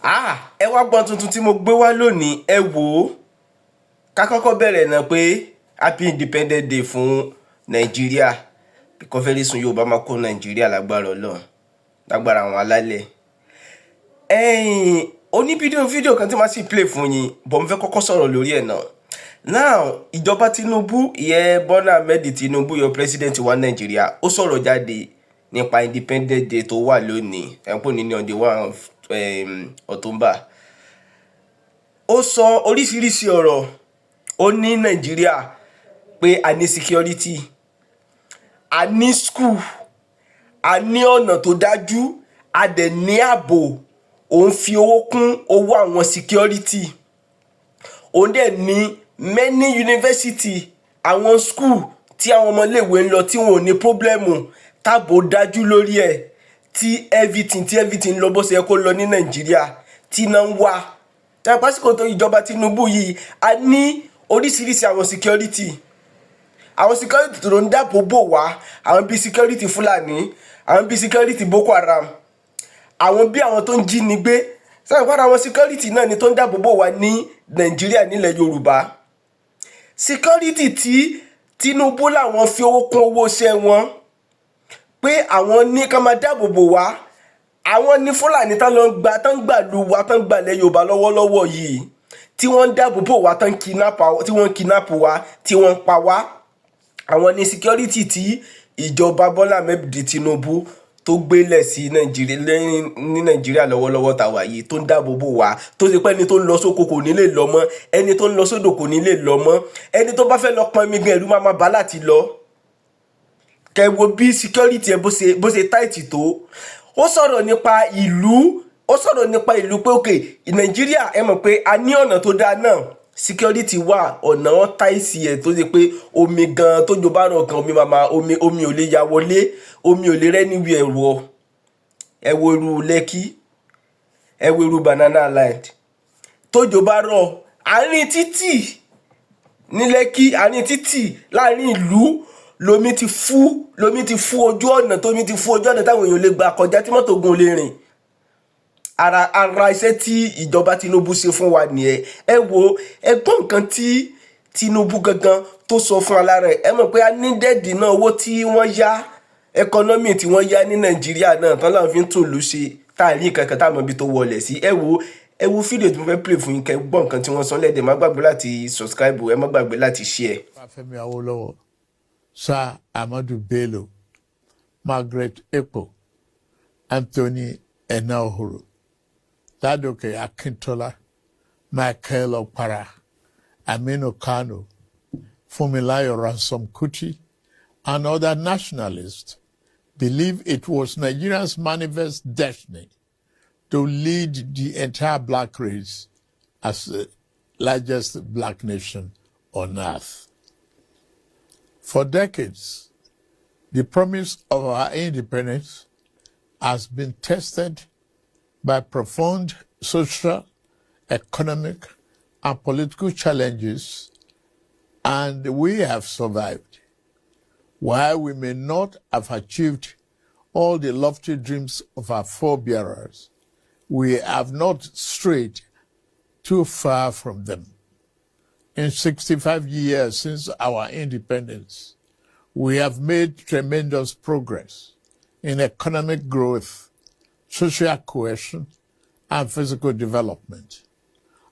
Ẹ wá gbọ́n tuntun tí mo gbé wá lónìí, ẹ wò ó. Ká kọ́kọ́ bẹ̀rẹ̀ náà pé happy independent day fún Nàìjíríà. Because very soon Yorùbá máa kó Nàìjíríà lágbára Ọlọ́run, lágbára àwọn alálẹ̀. Ó ní fídíò kan tí màá sì play fún yín, but mo fẹ́ kọ́kọ́ sọ̀rọ̀ lórí ẹ̀ náà. Now, ìjọba Tinubu, ìyẹn Bola Ahmed Tinubu, your president wa Nàìjíríà, ó sọ̀rọ̀ jáde nípa independent day tó wà lónìí. Ẹ ń pè ní on the 1 of October. Ó sọ oríṣiríṣi ọ̀rọ̀. Ó ní Nàìjíríà pé a ní security, a ní school, a ní ọ̀nà tó dájú, a dẹ̀ ní ààbò. Òun fi owó kún owó àwọn security. Òun dẹ̀ ní many university, àwọn school tí àwọn ọmọléèwé ń lọ tí wọn ò ní problem, táàbò dájú lórí ẹ̀, tí everything lọ bó ṣe yẹ kó lọ ní Nàìjíríà, tí iná ń wà. Pásíkò tó ìjọba Tinubu yìí, a ní oríṣiríṣi àwọn security. Àwọn security tó ń dáàbò bò wá, àwọn bíi security Fúlàní, àwọn bíi security Boko Haram, àwọn bíi àwọn tó ń jí ni gbé. Sẹ́yìn padà àwọn security náà ni tó ń dáàbò bò wá ní Nàìjíríà nílẹ̀ Yorùbá. Security tí Tinubu làwọn fi owó kún owó iṣẹ́ wọn, pé àwọn ní ká máa dáàbò bò wá. Àwọn ní Fúlàní tán ń gbà lu wa, tán ń gbàlẹ̀ Yorùbá lọ́wọ́lọ́wọ́ yìí, tí wọ́n ń dáàbò bò wá, tí wọ́n kidnap wa, tí wọ́n ń pa wá. Àwọn ní security tí ìjọba Bola Ahmed Tinubu tó gbélẹ̀ sí Nàìjíríà lọ́wọ́lọ́wọ́ tá wà yìí, tó ń dáàbò bò wá, tó ṣe pé ẹni tó ń lọ sóko kò ní lè lọ mọ́, ẹni tó ń lọ sódò kò ní lè lọ mọ́, ẹni tó bá fẹ́ lọ pọn omi gan ẹ̀rù máa bá láti lọ. Kẹ́ wo bí security ẹ bó ṣe tight tó. Ó sọ̀rọ̀ nípa ìlú, pé okay, Nàìjíríà ẹ mọ̀ pé a ní ọ̀nà tó dáa náà, security wà, ọ̀nà wọn táìsì ẹ̀ tó ṣe pé omi gan tó jọba rọ̀ kan omi ò lè ya wọlé, omi ò lè rẹ́ níbi ẹ̀rọ. Ẹ wo irú Lẹ́kí, ẹ wo irú Banana Island. Tó jọba rọ̀, àárín títì ní Lẹ́kí, àárín títì láàrin ìlú lomi ti fú ojú ọ̀nà, táwọn èèyàn lè gbà kọjá tí mọ́tò gun lè rìn. Ara iṣẹ́ tí ìjọba Tinubu ṣe fún wa nìyẹn. Ẹ wo ẹgbọ́n nǹkan tí Tinubu gangan tó sọ fún alára ẹ̀. Ẹ mọ̀ pé a ní dẹ́ẹ̀dì náà, owó tí wọ́n yá, ẹkọ́nọ́mì tí wọ́n yá ní Nàìjíríà náà tán láwọn fi ń tòlú ṣe, táàrí kankan táwọn ibi tó wọlé sí. Ẹ wo fídíò tí mo fẹ́ play fún yín, kẹ́ gbọ́ nǹkan tí wọ́n sọ lẹ́dẹ̀. Má gbàgbé láti subscribe, ẹ má gbàgbé láti share. Fẹ́mi Awólọ́wọ̀, Sir Amadu Bello, Margaret Ekpo, Anthony Enahoro, Ladoke Akintola, Michael Okpara, Aminu Kano, Funmilayo Ransom Kuti, and other nationalists believe it was Nigeria's manifest destiny to lead the entire black race as the largest black nation on earth. For decades, the promise of our independence has been tested by profound social, economic, and political challenges, and we have survived. While we may not have achieved all the lofty dreams of our forebearers, we have not strayed too far from them. In 65 years since our independence, we have made tremendous progress in economic growth, social cohesion, and physical development.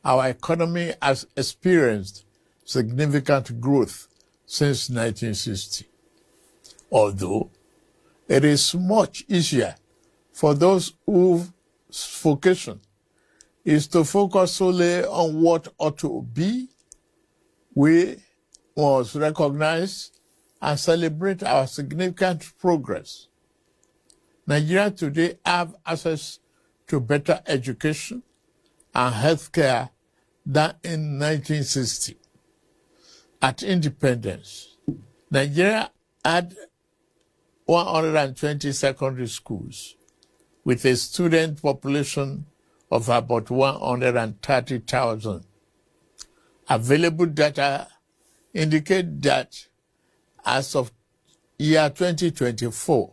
Our economy has experienced significant growth since 1960. Although it is much easier for those whose vocation is to focus solely on what ought to be, we must recognize and celebrate our significant progress. Nigerians today have access to better education and healthcare than in 1960. At independence, Nigeria had 120 secondary schools with a student population of about 130,000. Available data indicate that as of year 2024,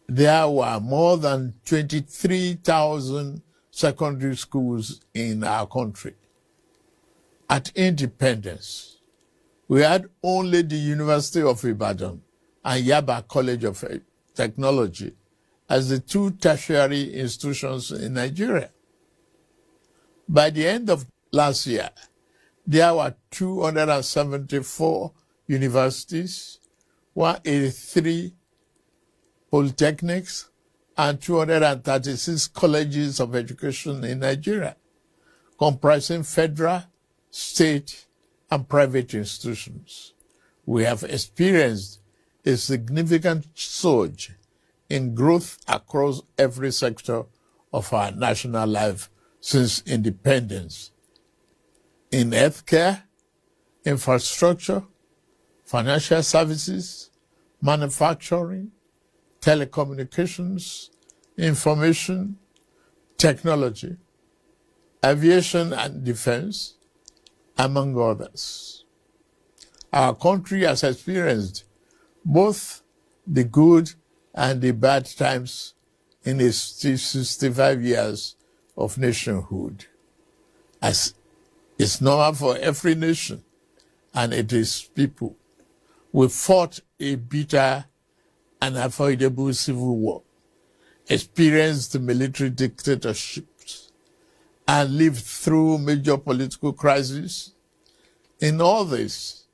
there were more than 23,000 secondary schools in our country. At independence, we had only the University of Ibadan and Yaba College of Technology as the two tertiary institutions in Nigeria. By the end of last year, there were 274 universities, 183 polytechnics, and 236 colleges of education in Nigeria, comprising federal, state, and private institutions. We have experienced a significant surge in growth across every sector of our national life since independence. In healthcare, infrastructure, financial services, manufacturing, telecommunications, information, technology, aviation and defense, among others. Our country has experienced both the good and the bad times in its 65 years of nationhood. As it's normal for every nation and its people, we fought a bitter and unavoidable civil war, experienced military dictatorships, and lived through major political crises. In all this,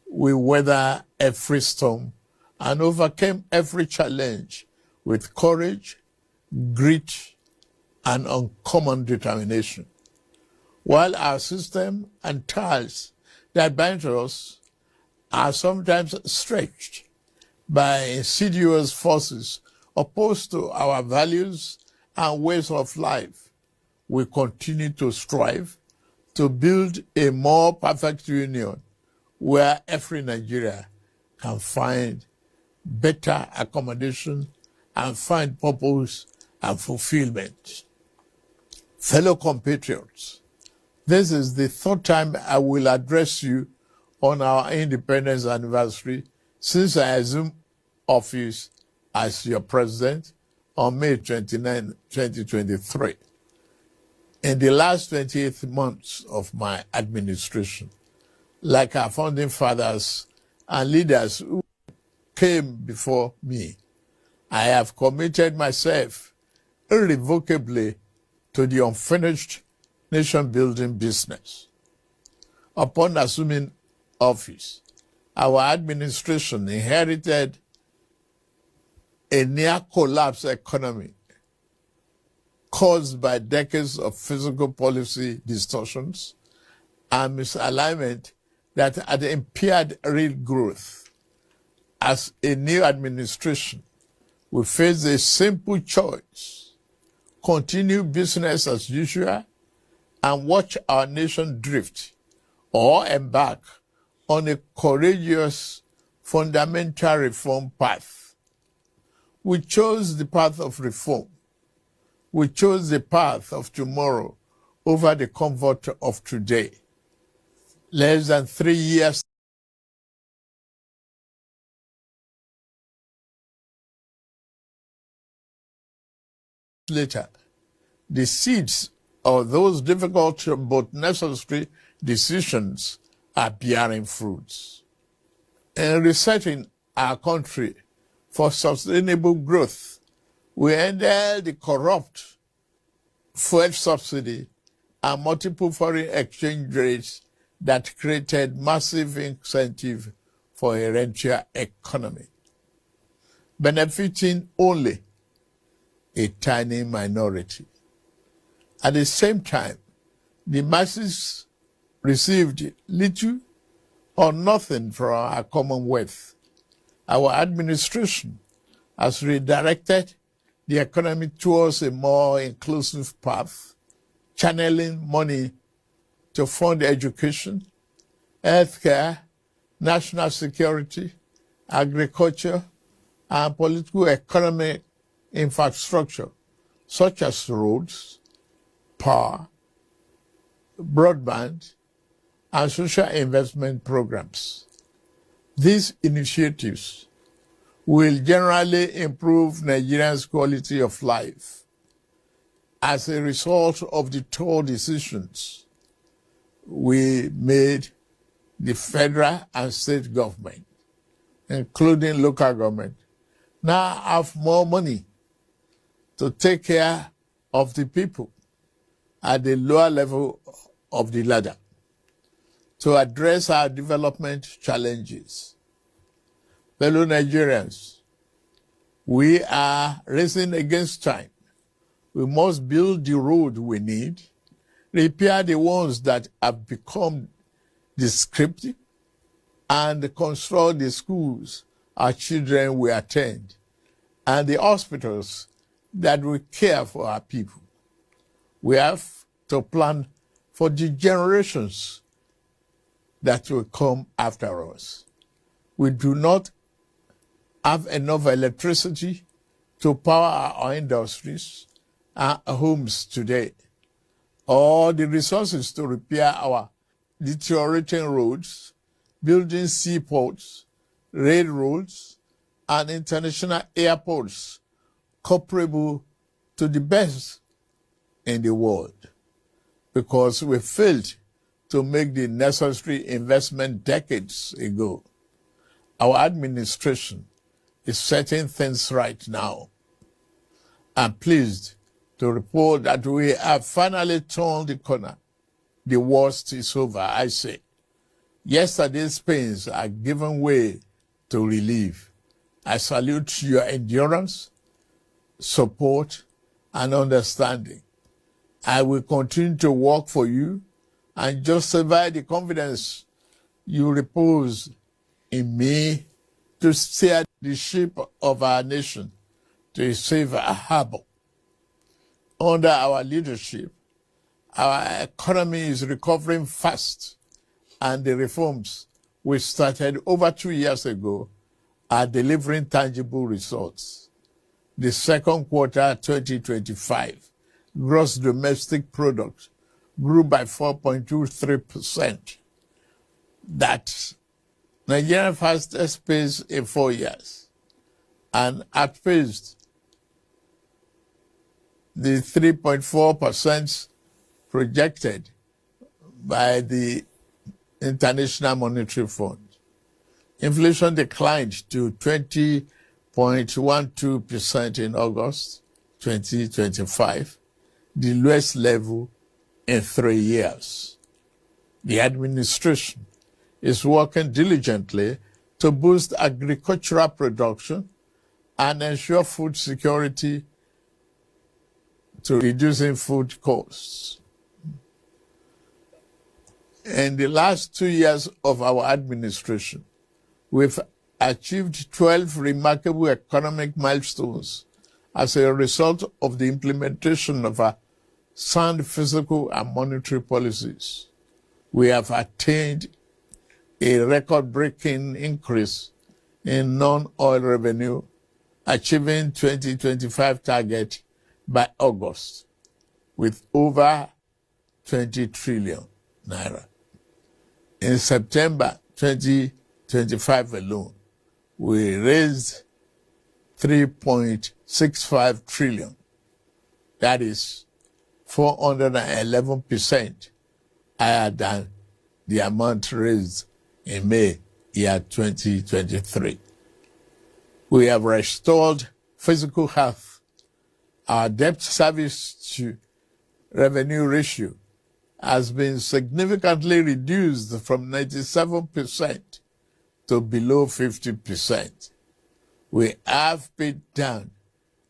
we weathered every storm and overcame every challenge with courage, grit, and uncommon determination. While our system and ties that bind us are sometimes stretched by insidious forces opposed to our values and ways of life, we continue to strive to build a more perfect union where every Nigerian can find better accommodation and find purpose and fulfillment. Fellow compatriots, this is the third time I will address you on our independence anniversary since I assumed office as your president on May 29, 2023. In the last 28 months of my administration, like our founding fathers and leaders who came before me, I have committed myself irrevocably to the unfinished nation-building business. Upon assuming office, our administration inherited a near-collapse economy caused by decades of fiscal policy distortions and misalignment that had impaired real growth. As a new administration, we face a simple choice: continue business as usual and watch our nation drift, or embark on a courageous fundamental reform path. We chose the path of reform. We chose the path of tomorrow over the comfort of today. Less than 3 years later, the seeds of those difficult but necessary decisions are bearing fruits. In resetting our country for sustainable growth, we ended the corrupt fuel subsidy and multiple foreign exchange rates that created massive incentive for a rentier economy, benefiting only a tiny minority. At the same time, the masses received little or nothing from our commonwealth. Our administration has redirected the economy towards a more inclusive path, channeling money to fund education, healthcare, national security, agriculture, and political economic infrastructure, such as roads, power, broadband, and social investment programs. These initiatives will generally improve Nigerians' quality of life. As a result of the tough decisions we made, the federal and state government, including local government, now have more money to take care of the people at the lower level of the ladder to address our development challenges. Fellow Nigerians, we are racing against time. We must build the road we need, repair the ones that have become descriptive, and construct the schools our children will attend, and the hospitals that will care for our people. We have to plan for the generations that will come after us. We do not have enough electricity to power our industries and homes today, or the resources to repair our deteriorating roads, building seaports, railroads, and international airports comparable to the best in the world, because we failed to make the necessary investment decades ago. Our administration is setting things right now. I'm pleased to report that we have finally turned the corner. The worst is over, I say. Yesterday's pains are giving way to relief. I salute your endurance, support, and understanding. I will continue to work for you and justify the confidence you repose in me to steer the ship of our nation to a safer harbor. Under our leadership, our economy is recovering fast, and the reforms we started over 2 years ago are delivering tangible results. The second quarter 2025 gross domestic product grew by 4.23%. That's Nigeria's fastest pace in 4 years, and outpaced the 3.4% projected by the International Monetary Fund. Inflation declined to 20.12% in August 2025, the lowest level in 3 years. The administration is working diligently to boost agricultural production and ensure food security to reducing food costs. In the last 2 years of our administration, we've achieved 12 remarkable economic milestones as a result of the implementation of our sound fiscal and monetary policies. We have attained a record-breaking increase in non-oil revenue, achieving 2025 target by August with over 20 trillion naira. In September 2025 alone, we raised 3.65 trillion. That is 411% higher than the amount raised in May year 2023. We have restored physical health. Our debt service to revenue ratio has been significantly reduced from 97% to below 50%. We have paid down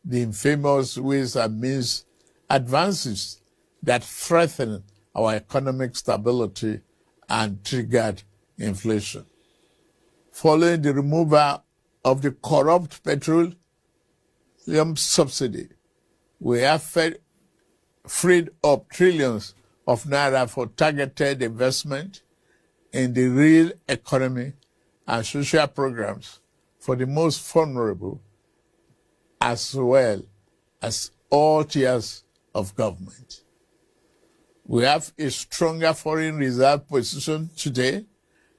the infamous ways and means advances that threaten our economic stability and triggered inflation. Following the removal of the corrupt petroleum subsidy, we have freed up trillions of naira for targeted investment in the real economy and social programs for the most vulnerable, as well as all tiers of government. We have a stronger foreign reserve position today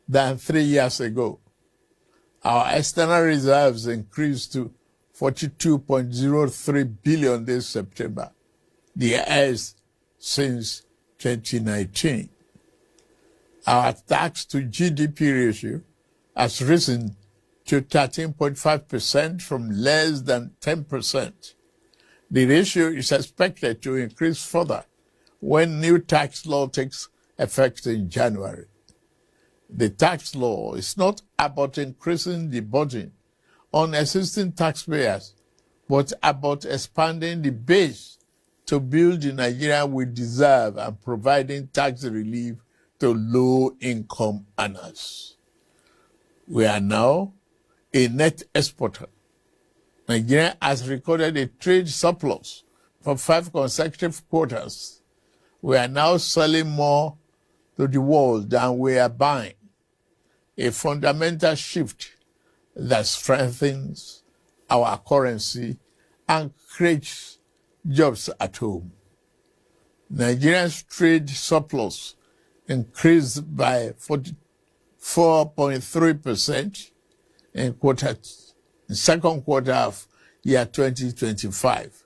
than 3 years ago. Our external reserves increased to 42.03 billion this September, the highest since 2019. Our tax to GDP ratio has risen to 13.5% from less than 10%. The ratio is expected to increase further when new tax law takes effect in January. The tax law is not about increasing the burden on existing taxpayers, but about expanding the base to build the Nigeria we deserve and providing tax relief to low-income earners. We are now a net exporter. Nigeria has recorded a trade surplus for 5 consecutive quarters. We are now selling more to the world than we are buying, a fundamental shift that strengthens our currency and creates jobs at home. Nigeria's trade surplus increased by 44.3% in second quarter of year 2025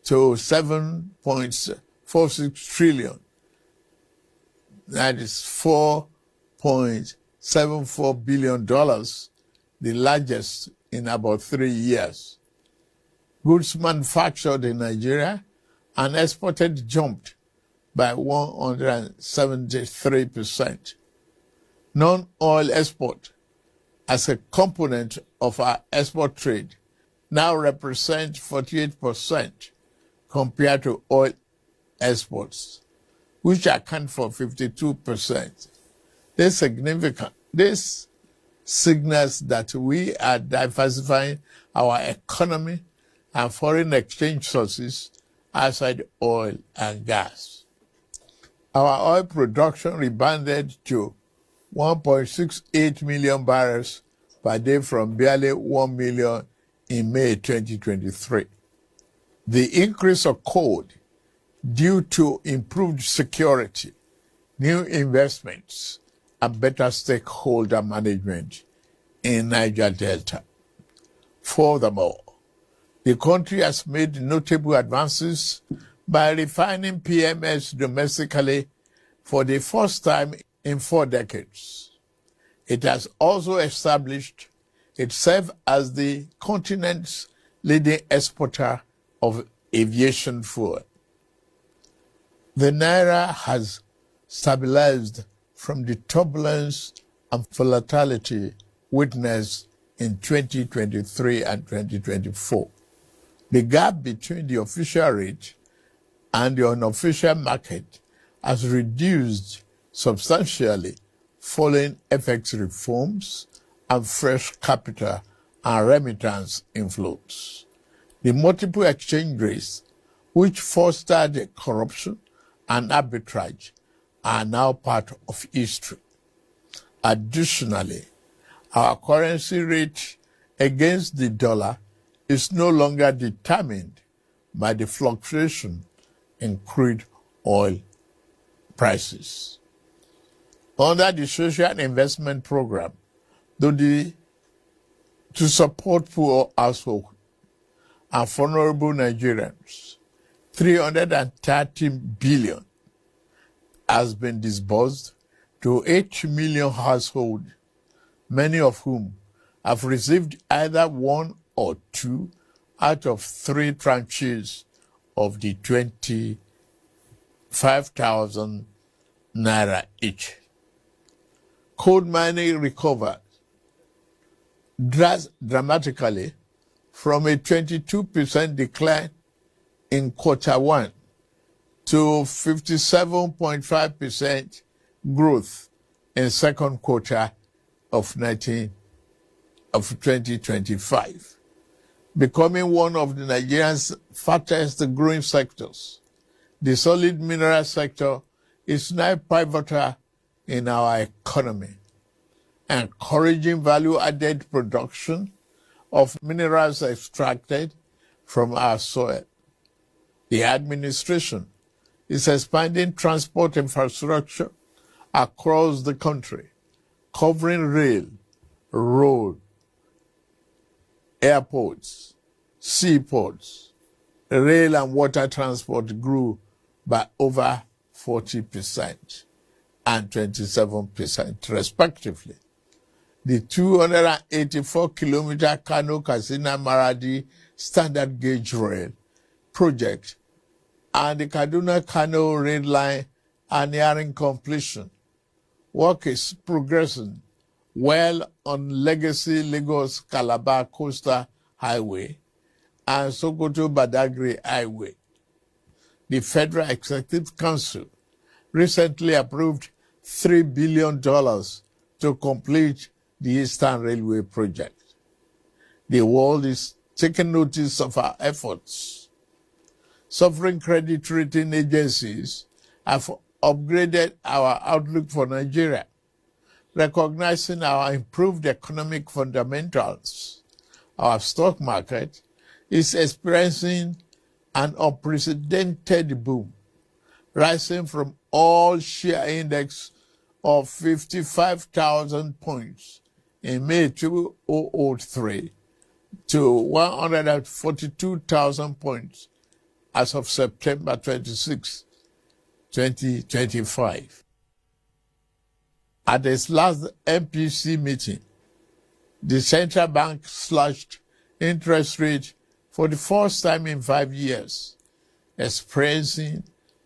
to 7.46 trillion. That is $4.74 billion, the largest in about 3 years. Goods manufactured in Nigeria and exported jumped by 173%. Non-oil export as a component of our export trade now represents 48% compared to oil exports, which account for 52%. This signals that we are diversifying our economy and foreign exchange sources outside oil and gas. Our oil production rebounded to 1.68 million barrels per day from barely 1 million in May 2023. The increase occurred due to improved security, new investments, and better stakeholder management in Niger Delta. Furthermore, the country has made notable advances by refining PMS domestically for the first time in 4 decades. It has also established itself as the continent's leading exporter of aviation fuel. The Naira has stabilized from the turbulence and volatility witnessed in 2023 and 2024. The gap between the official rate and the unofficial market has reduced substantially following FX reforms and fresh capital and remittance inflows. The multiple exchange rates, which fostered corruption and arbitrage, are now part of history. Additionally, our currency rate against the dollar is no longer determined by the fluctuation in crude oil prices. Under the Social Investment Program, to support poor households and vulnerable Nigerians, 330 billion has been disbursed to 8 million households, many of whom have received either 1 or 2 out of 3 tranches of the 25,000 naira each. Coal mining recovered dramatically from a 22% decline in quarter 1 to 57.5% growth in second quarter of 2025, becoming one of the Nigeria's fastest growing sectors. The solid mineral sector is now pivotal in our economy, encouraging value-added production of minerals extracted from our soil. The administration is expanding transport infrastructure across the country, covering rail, road, airports, seaports, rail and water transport grew by over 40% and 27% respectively. The 284-kilometer Kano-Katsina-Maradi standard gauge rail project and the Kaduna-Kano rail line are nearing completion. Work is progressing well on legacy Lagos-Calabar Coastal Highway and Sokoto-Badagry Highway. The Federal Executive Council recently approved $3 billion to complete the Eastern Railway project. The world is taking notice of our efforts. Sovereign credit rating agencies have upgraded our outlook for Nigeria, recognizing our improved economic fundamentals. Our stock market is experiencing an unprecedented boom, rising from all-share index of 55,000 points in May 2003 to 142,000 points as of September 26, 2025. At its last MPC meeting, the central bank slashed interest rate for the first time in 5 years, expressing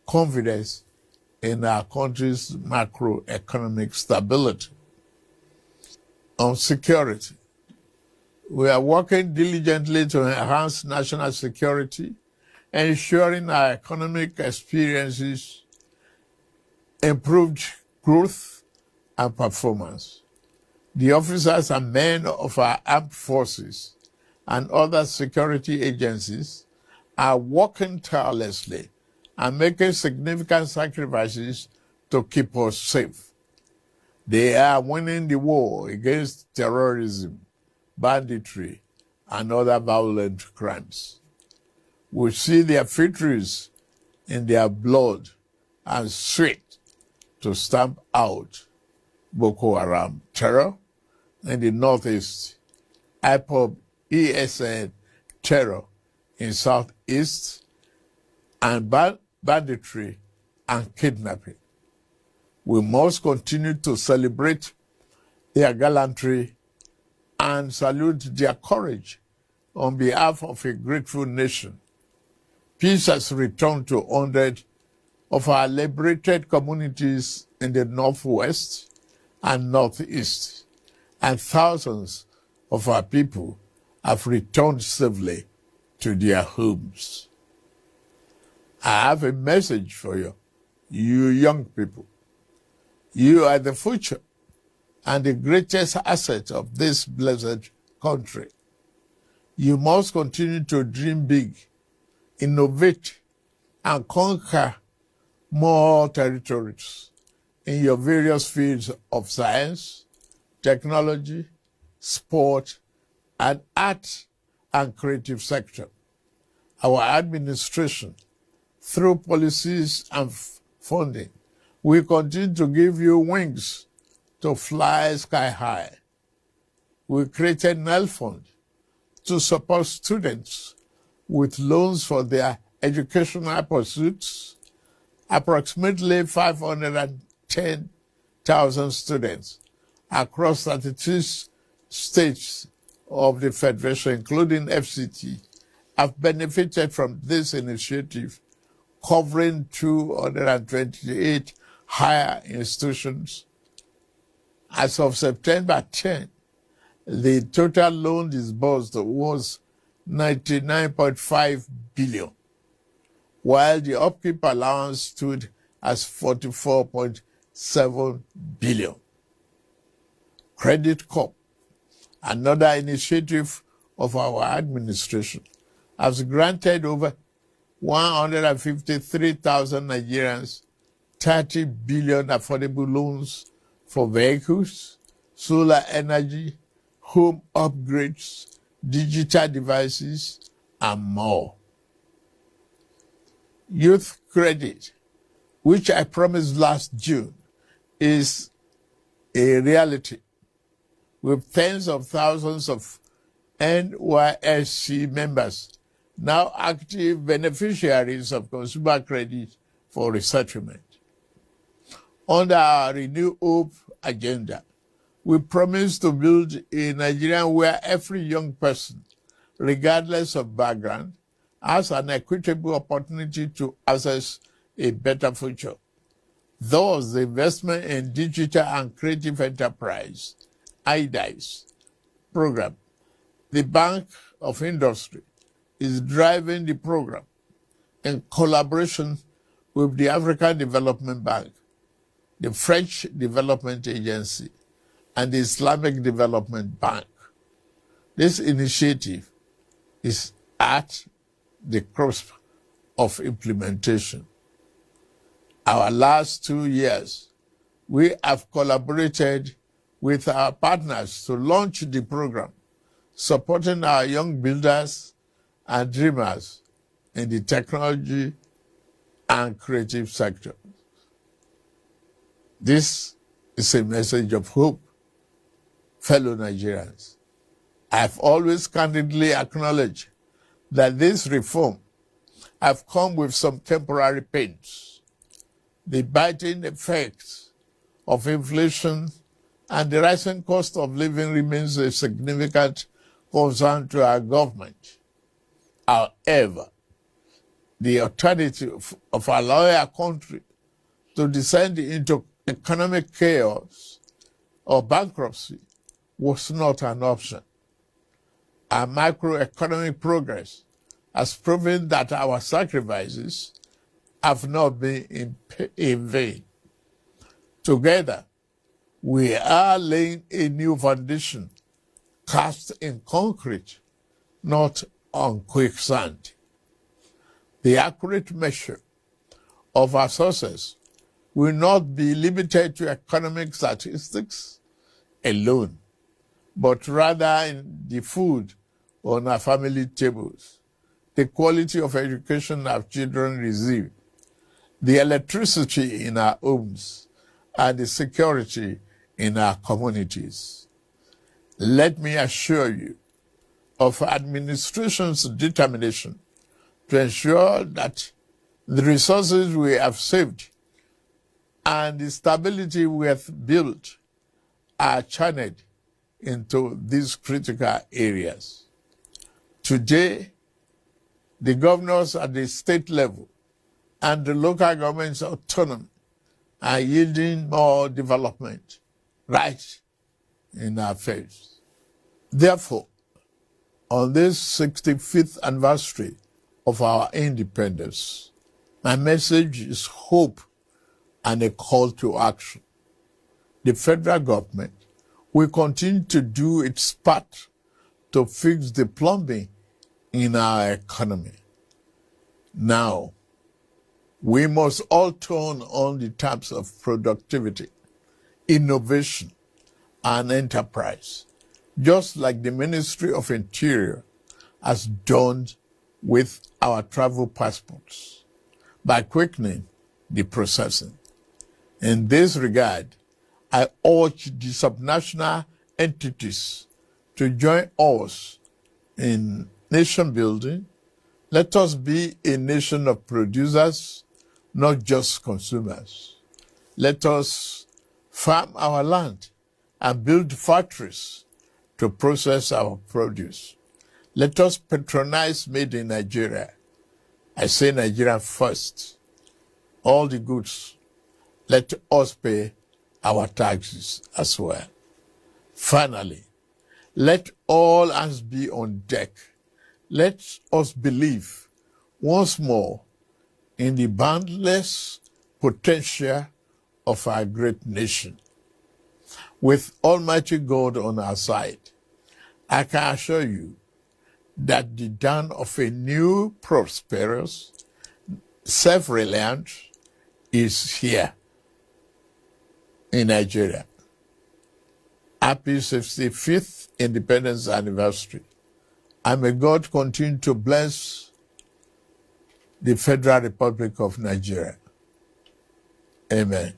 confidence in our country's macroeconomic stability. On security, we are working diligently to enhance national security, ensuring our economic experiences improved growth and performance. The officers and men of our armed forces and other security agencies are working tirelessly and making significant sacrifices to keep us safe. They are winning the war against terrorism, banditry, and other violent crimes. We see their victories in their blood and sweat to stamp out Boko Haram terror in the northeast, IPOB ESN terror in southeast, and banditry and kidnapping. We must continue to celebrate their gallantry and salute their courage on behalf of a grateful nation. Peace has returned to 100 of our liberated communities in the northwest and northeast, and thousands of our people have returned safely to their homes. I have a message for you, you young people. You are the future and the greatest asset of this blessed country. You must continue to dream big, innovate, and conquer more territories in your various fields of science, technology, sport, and art and creative sector. Our administration, through policies and funding, we continue to give you wings to fly sky high. We created NEL Fund to support students with loans for their educational pursuits. Approximately 510,000 students across 32 states of the Federation, including FCT, have benefited from this initiative, covering 228 higher institutions. As of September 10, the total loan disbursed was 99.5 billion, while the upkeep allowance stood as 44.7 billion. Credit Corp, another initiative of our administration, has granted over 153,000 Nigerians 30 billion affordable loans for vehicles, solar energy, home upgrades, digital devices, and more. Youth credit, which I promised last June, is a reality, with tens of thousands of NYSC members now active beneficiaries of consumer credit for resettlement. Under our Renew Hope agenda, we promise to build a Nigeria where every young person, regardless of background, has an equitable opportunity to access a better future. Thus, the investment in digital and creative enterprise, IDICE program, the Bank of Industry, is driving the program in collaboration with the African Development Bank, the French Development Agency, and the Islamic Development Bank. This initiative is at the cusp of implementation. Our last 2 years, we have collaborated with our partners to launch the program, supporting our young builders and dreamers in the technology and creative sector. This is a message of hope, fellow Nigerians. I have always candidly acknowledged that this reform have come with some temporary pains. The biting effects of inflation and the rising cost of living remains a significant concern to our government. However, the alternative of allowing our country to descend into economic chaos or bankruptcy was not an option. Our macroeconomic progress has proven that our sacrifices have not been in vain. Together, we are laying a new foundation cast in concrete, not on quicksand. The accurate measure of our success will not be limited to economic statistics alone, but rather in the food on our family tables, the quality of education our children receive, the electricity in our homes, and the security in our communities. Let me assure you of administration's determination to ensure that the resources we have saved and the stability we have built are channeled into these critical areas. Today, the governors at the state level and the local government's autonomy are yielding more development right in our face. Therefore, on this 65th anniversary of our independence, my message is hope and a call to action. The federal government will continue to do its part to fix the plumbing in our economy. Now, we must all turn on the taps of productivity, innovation, and enterprise, just like the Ministry of Interior has done with our travel passports, by quickening the processing. In this regard, I urge the subnational entities to join us in nation building. Let us be a nation of producers, not just consumers. Let us farm our land and build factories to process our produce. Let us patronize made in Nigeria. I say Nigeria first. All the goods, let us pay our taxes as well. Finally, let all hands be on deck. Let us believe once more in the boundless potential of our great nation. With Almighty God on our side, I can assure you that the dawn of a new, prosperous, self-reliant is here in Nigeria. Happy 65th Independence Anniversary. And may God continue to bless the Federal Republic of Nigeria. Amen.